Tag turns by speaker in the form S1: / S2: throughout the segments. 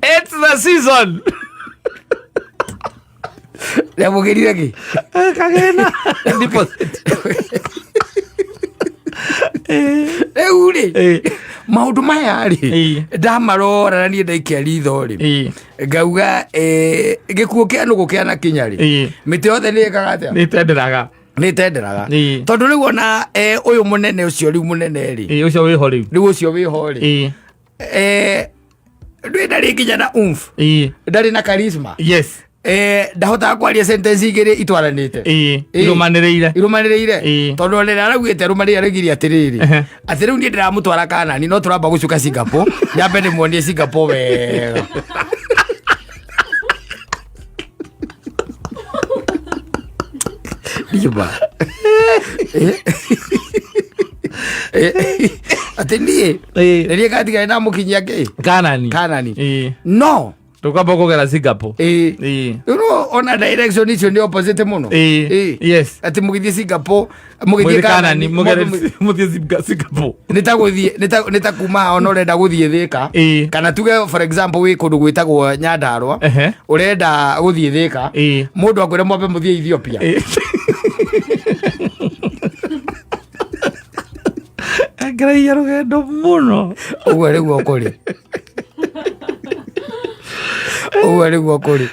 S1: It's the season.
S2: Ya mugerire ki?
S1: Kagena. Deposit.
S2: Eure. Maundu maya ri. Ndamarora na nie ndaikia ritho ri. Ngauga gikuo kia nugu kia na kinya ri. Mite yothe ni ikaga atia?
S1: Ni tenderaga.
S2: Ni tenderaga. Tondu riu ona uyu munene ucio riu munene ri.
S1: Ucio wi ho riu.
S2: Riu ucio wi ho ri. Ndui ndari kinya na umf. Ndari na charisma.
S1: Yes.
S2: Ndahota kwaria sentence igiri itwaranite irumaniriire tondu rira araugite rumanire aragiria atiriri ati riu ndie ndiramutwara Kanani no turamba gucuka Singapore nyambe ni muonie Singapore wega diba ati ndie katika na mukinyia ke Kanani no
S1: tukamba kugera Singapore
S2: no ona direction icio ni opposite muno
S1: yes
S2: ati mugithie Singapore mugithie Kanani
S1: muthie Singapore
S2: nita kuma ona urenda guthie Thika kana tuge for example wi kundu gwitagwo Nyandarua urenda guthie Thika mundu akwire mwambe muthie Ethiopia
S1: agraia rugendo muno
S2: uwe riguo kuri uwe riguo kuri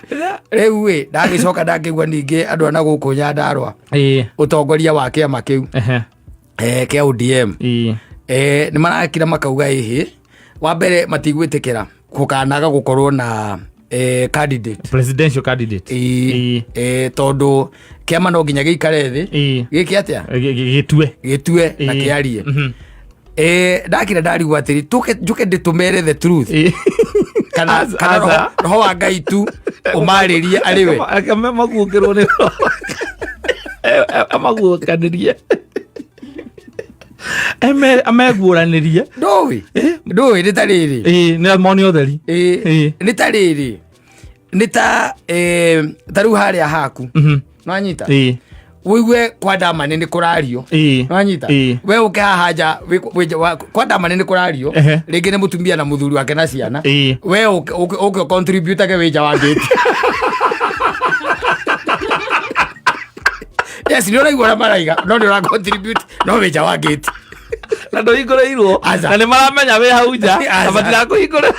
S2: riu wi ndagicoka ndakigwa ningi andu ana guku Nyandarua utongoria wa kiama kiu kia ODM ni marakira makauga ihi wa mbere matigwitikira gukanaga gukorwo na
S1: presidential candidate
S2: tondu kiama no nginya giikare thi giki atia gitue na kiarie ndakira ndarigwa atiri njuke nditumere the truth kana roho wa Ngai tu umaririe ariwe
S1: maguokirwo ni amaguokanirie ameguoranirie
S2: ndui ni tariri
S1: ni amoni otheri
S2: ni tariri ni ta taru haria haku nwanyita wigue kwa Damani ni kurario nwanyita we uke haja kwa Damani ni kurario ringi ni mutumia na muthuri wake na ciana we uke contribute ke wija wa gate yes ni uraigwa na maraiga no ni ura contribute no wija wa gate
S1: na ndo ikoreirwo na ni maramenya we hau nja na matira kuhingura